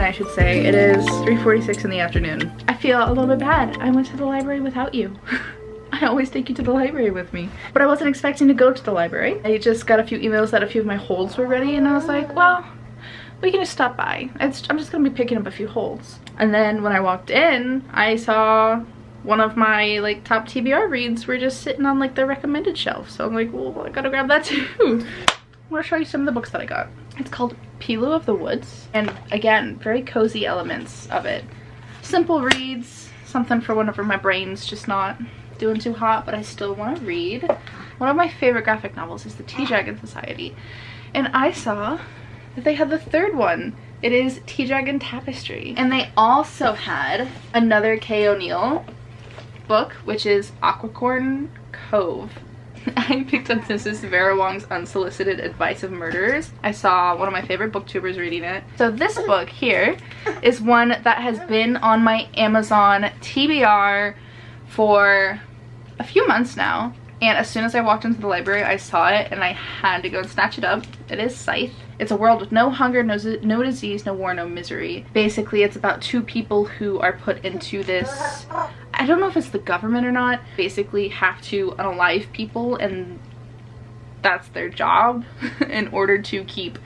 I should say. It is 3:46 in the afternoon. I feel a little bit bad. I went to the library without you. I always take you to the library with me. But I wasn't expecting to go to the library. I just got a few emails that a few of my holds were ready, and I was like, well, we can just stop by. I'm just gonna be picking up a few holds. And then when I walked in, I saw one of my like top TBR reads were just sitting on like the recommended shelf. So I'm like, well, I gotta grab that too. I want to show you some of the books that I got. It's called Pilu of the Woods. And again, very cozy elements of it. Simple reads, something for whenever my brain's just not doing too hot, but I still want to read. One of my favorite graphic novels is The Tea Dragon Society. And I saw that they had the third one. It is Tea Dragon Tapestry. And they also had another Kay O'Neill book, which is Aquacorn Cove. I picked up this is Vera Wong's Unsolicited Advice of Murderers. I saw one of my favorite booktubers reading it. So this book here is one that has been on my Amazon TBR for a few months now. And as soon as I walked into the library, I saw it and I had to go and snatch it up. It is Scythe. It's a world with no hunger, no disease, no war, no misery. Basically, it's about two people who are put into this, I don't know if it's the government or not, basically have to unalive people, and that's their job in order to keep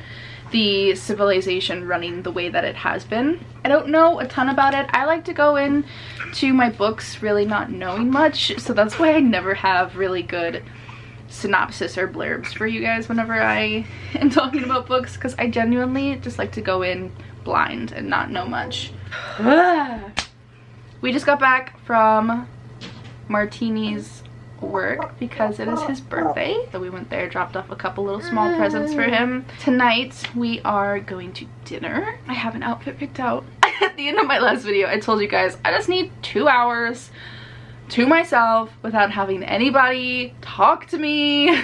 the civilization running the way that it has been. I don't know a ton about it. I like to go in to my books really not knowing much, so that's why I never have really good synopsis or blurbs for you guys whenever I am talking about books, because I genuinely just like to go in blind and not know much. We just got back from Martini's work because it is his birthday, so we went there, dropped off a couple little small presents for him. Tonight we are going to dinner. I have an outfit picked out. At the end of my last video I told you guys I just need 2 hours to myself without having anybody talk to me.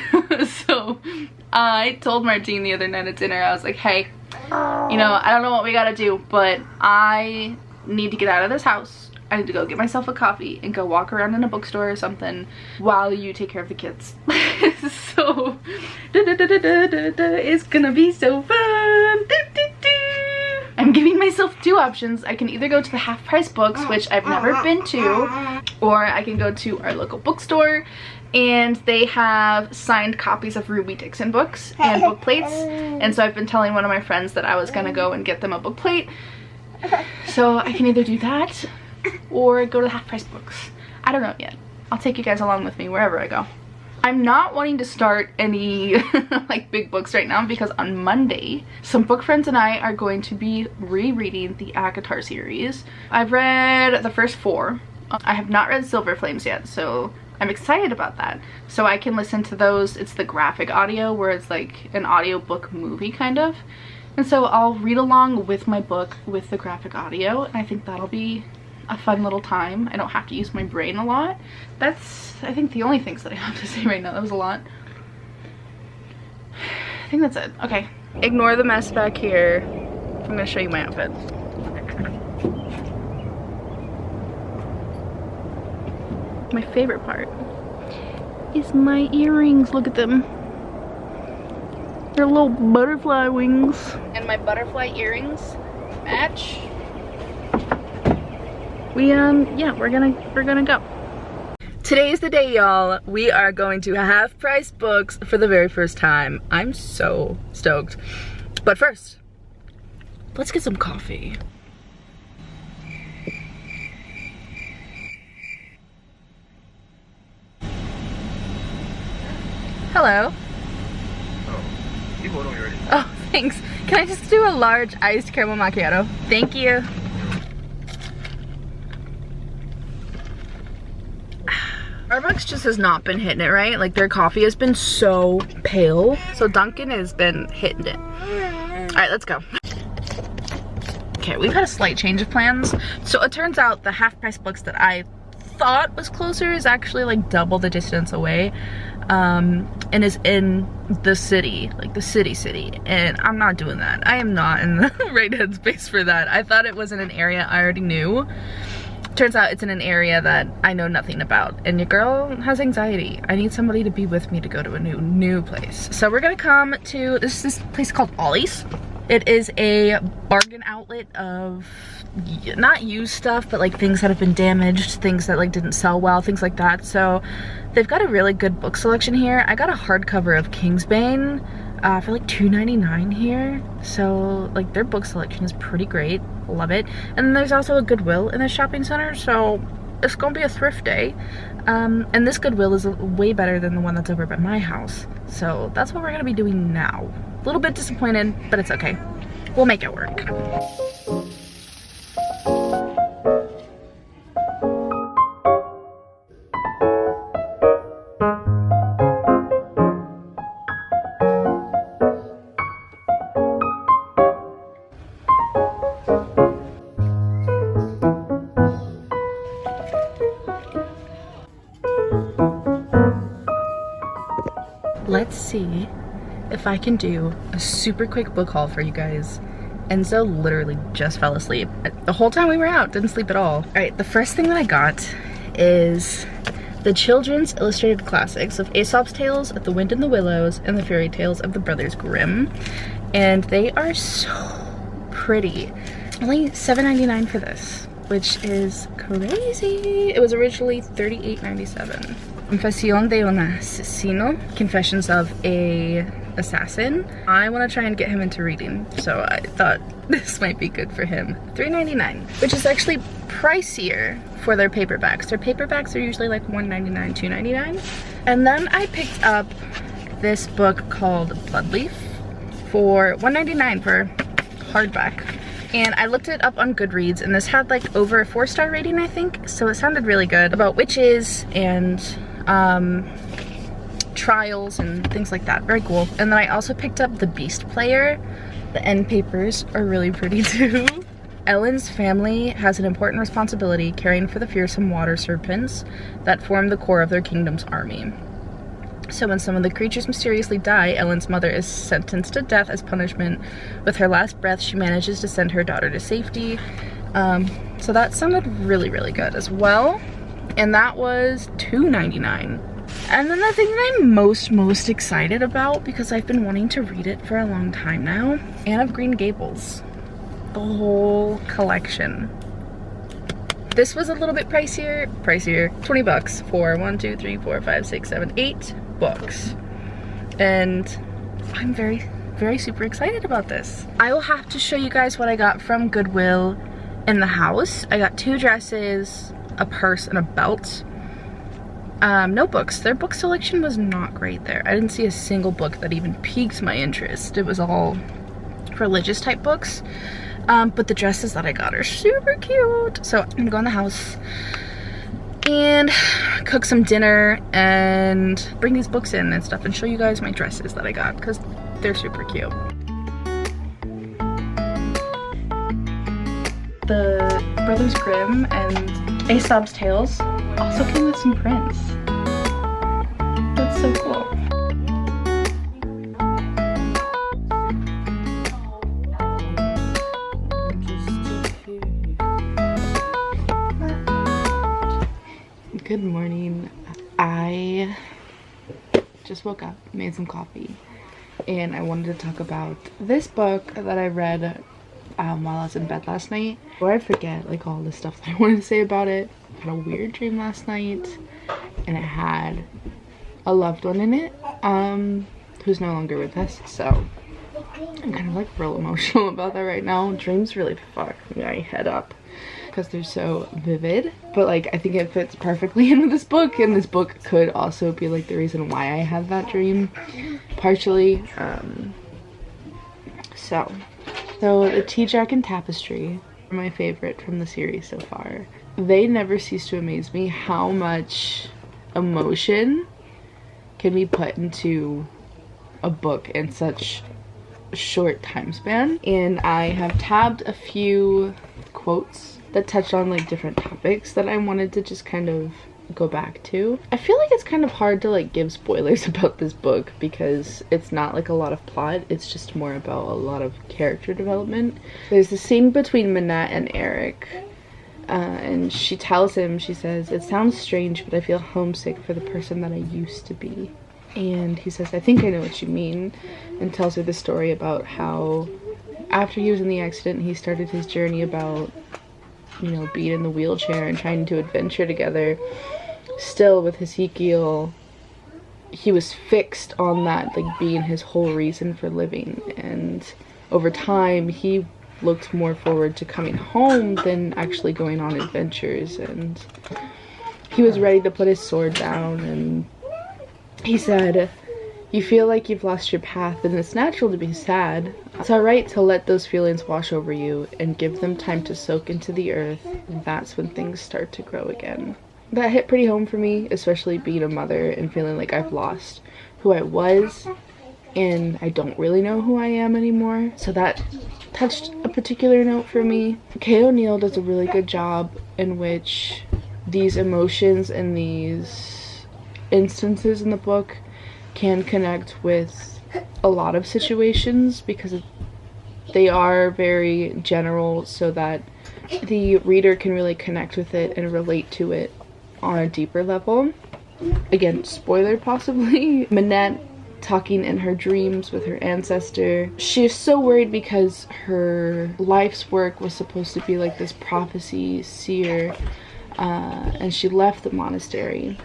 So I told Martine the other night at dinner, I was like, hey, you know, I don't know what we gotta do, but I need to get out of this house. I need to go get myself a coffee and go walk around in a bookstore or something while you take care of the kids. So it's gonna be so fun. I'm giving myself 2 options. I can either go to the half price books, which I've never been to, or I can go to our local bookstore, and they have signed copies of Ruby Dixon books and book plates. And so I've been telling one of my friends that I was gonna go and get them a book plate. So I can either do that or go to the half price books. I don't know yet. I'll take you guys along with me wherever I go. I'm not wanting to start any like big books right now because on Monday, some book friends and I are going to be rereading the ACOTAR series. I've read the first 4. I have not read Silver Flames yet, so I'm excited about that. So I can listen to those. It's the graphic audio where it's like an audiobook movie kind of. And so I'll read along with my book with the graphic audio, and I think that'll be a fun little time. I don't have to use my brain a lot. That's, I think, the only things that I have to say right now. That was a lot. I think that's it. Okay. Ignore the mess back here. I'm gonna show you my outfit. My favorite part is my earrings. Look at them. They're little butterfly wings. And my butterfly earrings match. Yeah, we're gonna go. Today's the day, y'all. We are going to half price books for the very first time. I'm so stoked. But first, let's get some coffee. Hello. Oh, thanks. Can I just do a large iced caramel macchiato? Thank you. Starbucks just has not been hitting it, right? Like, their coffee has been so pale. So Dunkin' has been hitting it. All right, let's go. Okay, we've had a slight change of plans. So it turns out the half price books that I thought was closer is actually like double the distance away. And is in the city, like the city, and I'm not doing that. I am not in the right headspace for that. I thought it was in an area I already knew. Turns out it's in an area that I know nothing about, and your girl has anxiety. I need somebody to be with me to go to a new place. So we're gonna come to this place called Ollie's. It is a bargain outlet of not used stuff, but like things that have been damaged, things that like didn't sell well, things like that. So they've got a really good book selection here. I got a hardcover of Kingsbane for like $2.99 here. So like their book selection is pretty great. Love it. And then there's also a Goodwill in the shopping center, so it's gonna be a thrift day. And this Goodwill is way better than the one that's over by my house. So that's what we're gonna be doing now. A little bit disappointed, but it's okay. We'll make it work. Let's see if I can do a super quick book haul for you guys. Enzo literally just fell asleep. The whole time we were out, didn't sleep at all. All right, the first thing that I got is the Children's Illustrated Classics of Aesop's Tales, The Wind in the Willows, and the Fairy Tales of the Brothers Grimm. And they are so pretty. Only $7.99 for this, which is crazy. It was originally $38.97. Confesión de un Asesino, Confessions of a Assassin. I want to try and get him into reading, so I thought this might be good for him. $3.99, which is actually pricier for their paperbacks. Their paperbacks are usually like $1.99, $2.99. And then I picked up this book called Bloodleaf for $1.99 for hardback. And I looked it up on Goodreads, and this had like over a 4-star rating, I think. So it sounded really good, about witches and trials and things like that. Very cool. And then I also picked up The Beast Player. The end papers are really pretty too. Ellen's family has an important responsibility caring for the fearsome water serpents that form the core of their kingdom's army. So when some of the creatures mysteriously die, Ellen's mother is sentenced to death as punishment. With her last breath, she manages to send her daughter to safety. So that sounded really, really good as well. And that was $2.99. And then the thing that I'm most excited about, because I've been wanting to read it for a long time now, Anne of Green Gables. The whole collection. This was a little bit pricier, 20 bucks for 1, 2, 3, 4, 5, 6, 7, 8 books. And I'm very super excited about this. I will have to show you guys what I got from Goodwill in the house. I got 2 dresses, a purse, and a belt. No books. Their book selection was not great there. I didn't see a single book that even piqued my interest. It was all religious type books. But the dresses that I got are super cute. So I'm gonna go in the house and cook some dinner and bring these books in and stuff and show you guys my dresses that I got because they're super cute. The Brothers Grimm and Aesop's Tales also came with some prints. That's so cool. Good morning. I just woke up, made some coffee, and I wanted to talk about this book that I read while I was in bed last night. Before I forget like all the stuff that I wanted to say about it, I had a weird dream last night, and it had a loved one in it who's no longer with us, so I'm kind of like real emotional about that right now. Dreams really fuck my head up because they're so vivid, but like I think it fits perfectly in with this book, and this book could also be like the reason why I had that dream partially. So the Tea Dragon Tapestry are my favorite from the series so far. They never cease to amaze me how much emotion can be put into a book in such a short time span. And I have tabbed a few quotes that touch on like different topics that I wanted to just kind of go back to. I feel like it's kind of hard to like give spoilers about this book because it's not like a lot of plot, it's just more about a lot of character development. There's a scene between Minette and Eric, and she tells him, she says, "It sounds strange, but I feel homesick for the person that I used to be." And he says, "I think I know what you mean," and tells her the story about how after he was in the accident, he started his journey about, you know, being in the wheelchair and trying to adventure together. Still with Ezekiel, he was fixed on that, like, being his whole reason for living, and over time he looked more forward to coming home than actually going on adventures, and he was ready to put his sword down. And he said, "You feel like you've lost your path, and it's natural to be sad. It's alright to let those feelings wash over you and give them time to soak into the earth, and that's when things start to grow again." That hit pretty home for me, especially being a mother and feeling like I've lost who I was and I don't really know who I am anymore. So that touched a particular note for me. Kay O'Neill does a really good job in which these emotions and these instances in the book can connect with a lot of situations because they are very general, so that the reader can really connect with it and relate to it on a deeper level. Again, spoiler possibly. Minette talking in her dreams with her ancestor. She is so worried because her life's work was supposed to be like this prophecy seer, and she left the monastery.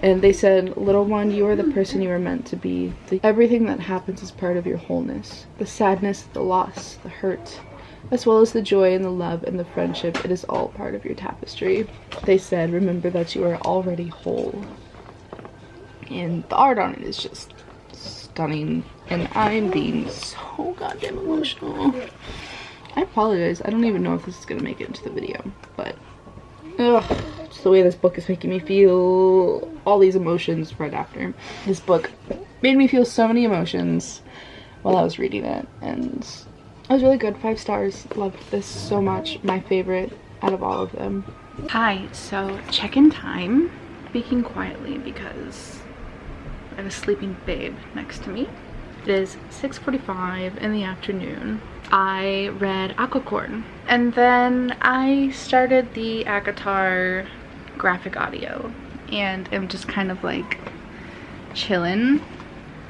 And they said, "Little one, you are the person you are meant to be. Everything that happens is part of your wholeness. The sadness, the loss, the hurt, as well as the joy and the love and the friendship, it is all part of your tapestry." They said, "Remember that you are already whole." And the art on it is just stunning, and I'm being so goddamn emotional. I apologize, I don't even know if this is gonna make it into the video, but ugh, just the way this book is making me feel all these emotions right after. This book made me feel so many emotions while I was reading it, and it was really good. 5 stars. Loved this so much. My favorite out of all of them. Hi, so check-in time. Speaking quietly because I have a sleeping babe next to me. It is 6:45 in the afternoon. I read Aquacorn, and then I started the ACOTAR graphic audio, and I'm just kind of like chilling.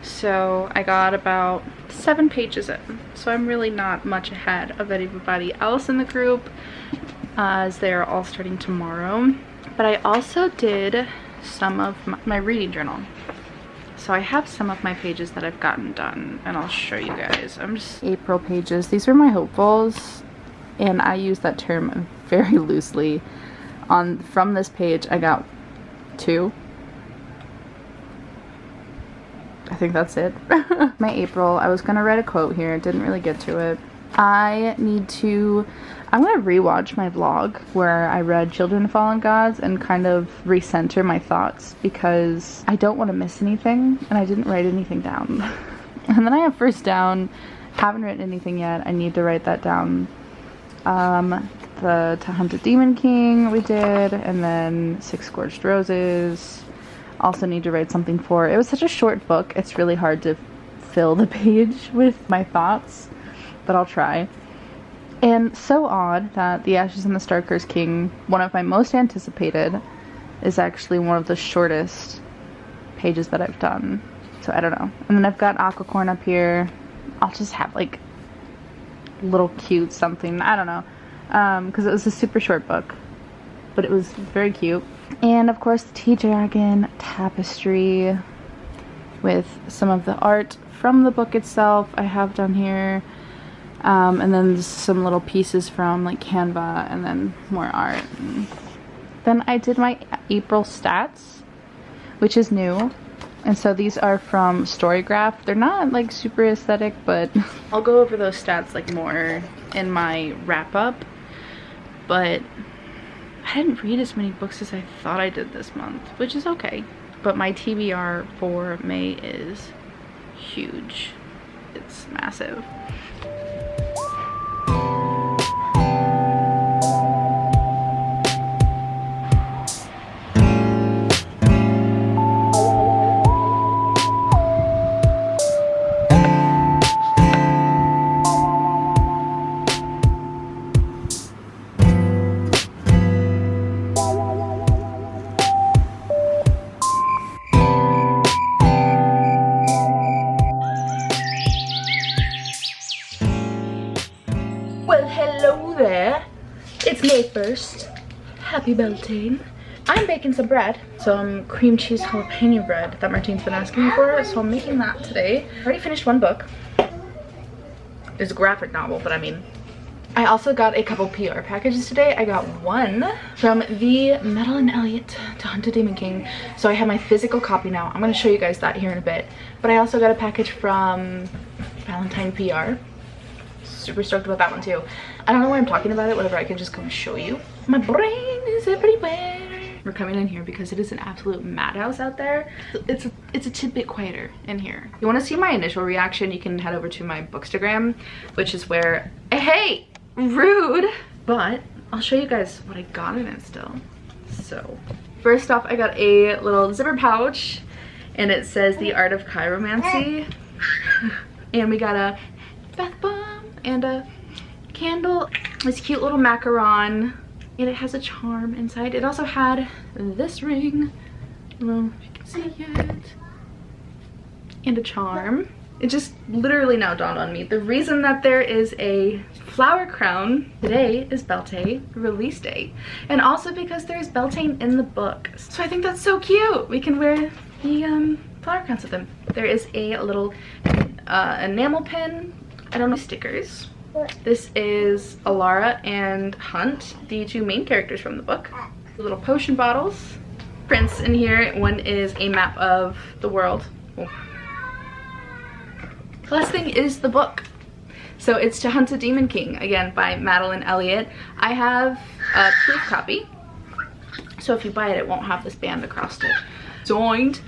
So I got about 7 pages in, so I'm really not much ahead of anybody else in the group, as they're all starting tomorrow. But I also did some of my reading journal. So I have some of my pages that I've gotten done, and I'll show you guys. I'm just April pages. These are my hopefuls, and I use that term very loosely. From this page, I got 2. I think that's it. My April, I was gonna write a quote here, didn't really get to it. I'm gonna rewatch my vlog where I read Children of Fallen Gods and kind of recenter my thoughts because I don't want to miss anything, and I didn't write anything down. And then I have First Down, haven't written anything yet, I need to write that down. The To Hunt a Demon King we did, and then 6 Scorched Roses. Also need to write something for. It was such a short book, it's really hard to fill the page with my thoughts, but I'll try. And so odd that The Ashes and the Star-Cursed King, one of my most anticipated, is actually one of the shortest pages that I've done. So I don't know. And then I've got Aquacorn up here. I'll just have like little cute something, I don't know, because it was a super short book, but it was very cute. And of course the Tea Dragon tapestry with some of the art from the book itself I have done here. And then some little pieces from like Canva, and then more art. And then I did my April stats, which is new. And so these are from Storygraph. They're not like super aesthetic, but I'll go over those stats like more in my wrap up. But I didn't read as many books as I thought I did this month, which is okay. But my TBR for May is huge. It's massive. It's May 1st. Happy Beltane. I'm baking some bread, some cream cheese jalapeno bread that Martine's been asking me for, so I'm making that today. I already finished one book. It's a graphic novel, but I mean, I also got a couple PR packages today. I got one from the Madeline Elliott to Hunt a Demon King. So I have my physical copy now. I'm going to show you guys that here in a bit. But I also got a package from Valentine PR. Super stoked about that one too. I don't know why I'm talking about it, whatever, I can just come show you. My brain is everywhere. We're coming in here because it is an absolute madhouse out there. It's a tidbit quieter in here. You want to see my initial reaction, you can head over to my Bookstagram, which is where, hey, rude. But I'll show you guys what I got in it still. So first off, I got a little zipper pouch and it says The Art of Chiromancy. And we got a bath bomb and a candle, this cute little macaron, and it has a charm inside. It also had this ring, I don't know if you can see it, and a charm. It just literally now dawned on me. The reason that there is a flower crown today is Beltane release day, and also because there's Beltane in the book. So I think that's so cute. We can wear the flower crowns with them. There is a little enamel pin. I don't know, stickers. This is Alara and Hunt, the two main characters from the book. The little potion bottles. Prints in here. One is a map of the world. Oh. The last thing is the book. So it's To Hunt a Demon King, again by Madeline Elliott. I have a proof copy, so if you buy it, it won't have this band across it. Signed.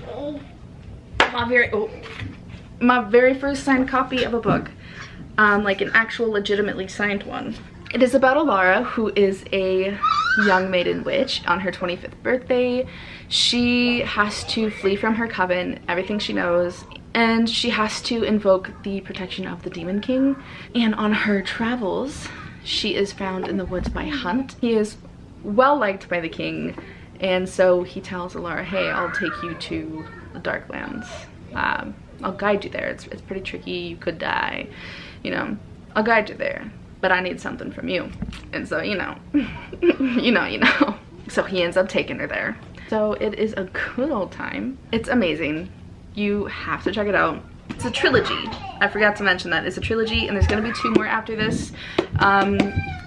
My very first signed copy of a book. Like an actual legitimately signed one. It is about Alara, who is a young maiden witch. On her 25th birthday, she has to flee from her coven, everything she knows, and she has to invoke the protection of the Demon King. And on her travels, she is found in the woods by Hunt. He is well liked by the king, and so he tells Alara, hey, I'll take you to the Darklands. I'll guide you there. It's pretty tricky, you could die. You know, I'll guide you there, but I need something from you. And so, you know, you know. So he ends up taking her there. So it is a good old time. It's amazing. You have to check it out. It's a trilogy. I forgot to mention that. It's a trilogy, and there's gonna be 2 more after this.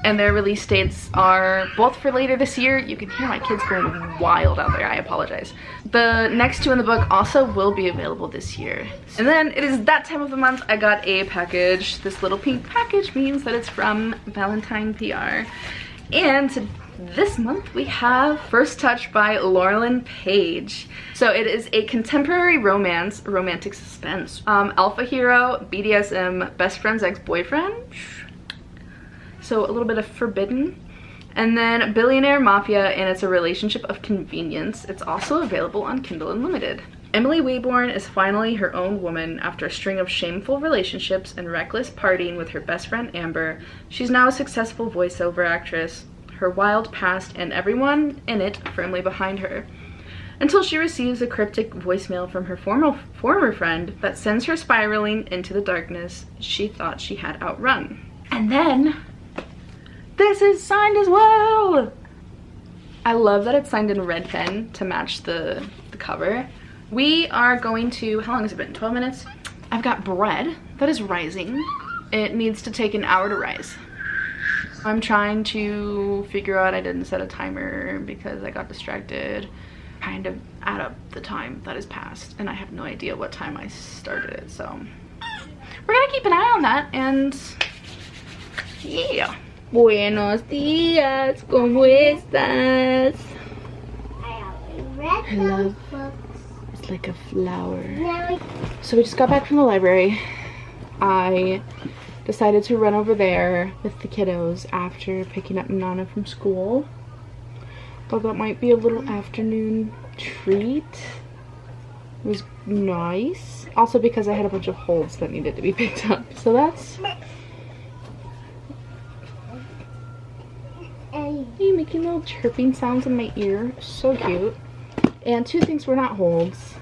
And their release dates are both for later this year. You can hear my kids going wild out there. I apologize. The next 2 in the book also will be available this year. And then it is that time of the month. I got a package. This little pink package means that it's from Valentine PR. And this month we have First Touch by Laurelyn Page. So it is a contemporary romance, romantic suspense. Alpha hero, BDSM, best friend's ex-boyfriend. So a little bit of forbidden. And then Billionaire Mafia, and it's a relationship of convenience. It's also available on Kindle Unlimited. Emily Wayborn is finally her own woman after a string of shameful relationships and reckless partying with her best friend Amber. She's now a successful voiceover actress, her wild past and everyone in it firmly behind her, until she receives a cryptic voicemail from her former friend that sends her spiraling into the darkness she thought she had outrun. And then this is signed as well. I love that it's signed in red pen to match the cover. We are going to, how long has it been? 12 minutes? I've got bread that is rising. It needs to take an hour to rise. I'm trying to figure out, I didn't set a timer because I got distracted. Kind of add up the time that has passed, and I have no idea what time I started it, so we're gonna keep an eye on that. And yeah. Buenos días, ¿cómo estás? Her love is like a flower. So we just got back from the library. I decided to run over there with the kiddos after picking up Nana from school. Thought that might be a little afternoon treat. It was nice. Also because I had a bunch of holes that needed to be picked up. So that's... You're making little chirping sounds in my ear. So cute. And 2 things were not holds.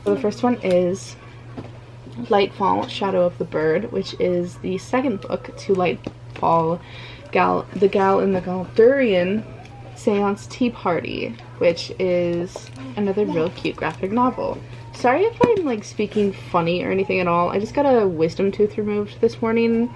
So the first one is Lightfall, Shadow of the Bird, which is the second book to Lightfall The Gal in the Galdurian Seance Tea Party, which is another real cute graphic novel. Sorry if I'm like speaking funny or anything at all. I just got a wisdom tooth removed this morning,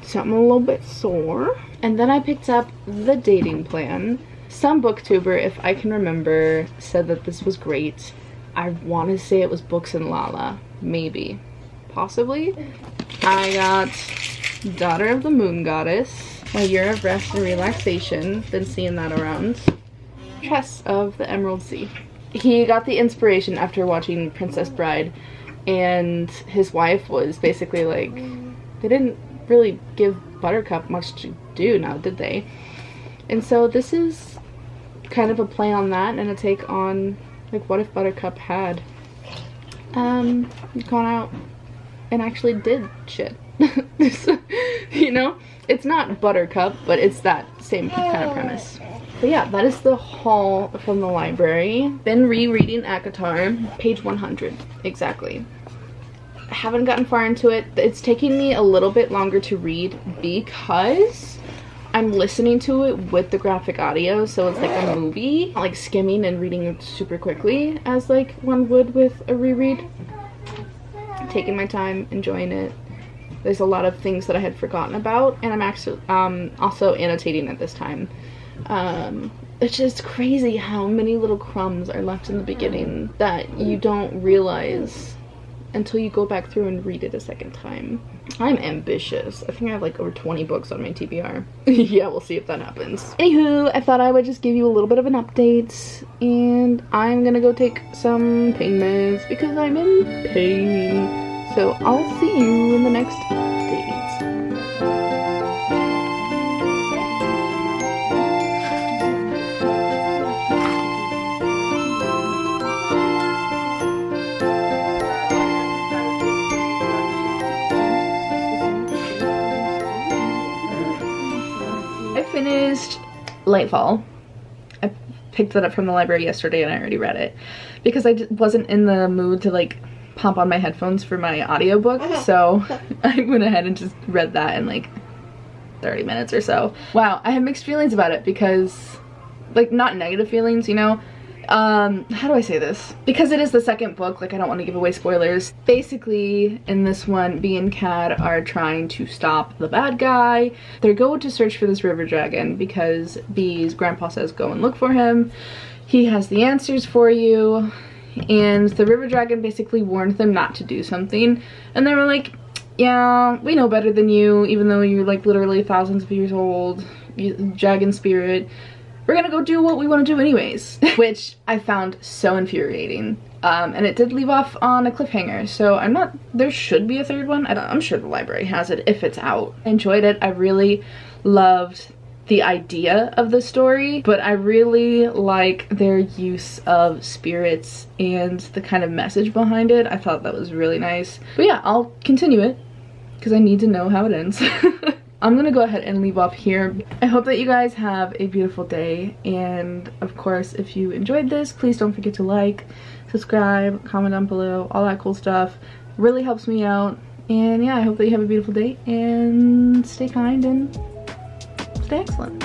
so I'm a little bit sore. And then I picked up The Dating Plan. Some booktuber, if I can remember, said that this was great. I want to say it was Books and Lala. Maybe. Possibly. I got Daughter of the Moon Goddess, My Year of Rest and Relaxation. Been seeing that around. Tress of the Emerald Sea. He got the inspiration after watching Princess Bride, and his wife was basically like, they didn't really give Buttercup much to do now, did they? And so this is kind of a play on that and a take on, like, what if Buttercup had gone out and actually did shit. You know, it's not Buttercup, but it's that same kind of premise. But yeah, that is the haul from the library. Been rereading ACOTAR, page 100 exactly. I haven't gotten far into it. It's taking me a little bit longer to read because I'm listening to it with the graphic audio, so it's like a movie, like skimming and reading it super quickly as like one would with a reread. Taking my time, enjoying it. There's a lot of things that I had forgotten about, and I'm actually also annotating at this time. It's just crazy how many little crumbs are left in the beginning that you don't realize until you go back through and read it a second time. I'm ambitious. I think I have like over 20 books on my TBR. Yeah, we'll see if that happens. Anywho, I thought I would just give you a little bit of an update, and I'm gonna go take some pain meds because I'm in pain. So I'll see you in the next update. I finished Lightfall. I picked that up from the library yesterday and I already read it because I wasn't in the mood to like pop on my headphones for my audiobook, so I went ahead and just read that in like 30 minutes or so. Wow, I have mixed feelings about it because, like, not negative feelings, you know. How do I say this? Because it is the second book, like, I don't want to give away spoilers. Basically, in this one, Bee and Cad are trying to stop the bad guy. They're going to search for this river dragon because Bee's grandpa says go and look for him. He has the answers for you. And the river dragon basically warned them not to do something, and they were like, yeah, we know better than you, even though you're like literally thousands of years old, dragon spirit, we're gonna go do what we want to do anyways. Which I found so infuriating, and it did leave off on a cliffhanger, so there should be a third one. I'm sure the library has it if it's out. I enjoyed it. I really loved the idea of the story, but I really like their use of spirits and the kind of message behind it. I thought that was really nice. But yeah, I'll continue it because I need to know how it ends. I'm gonna go ahead and leave off here. I hope that you guys have a beautiful day, and of course, if you enjoyed this, please don't forget to like, subscribe, comment down below, all that cool stuff. It really helps me out. And yeah, I hope that you have a beautiful day and stay kind and stay excellent.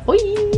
Bye!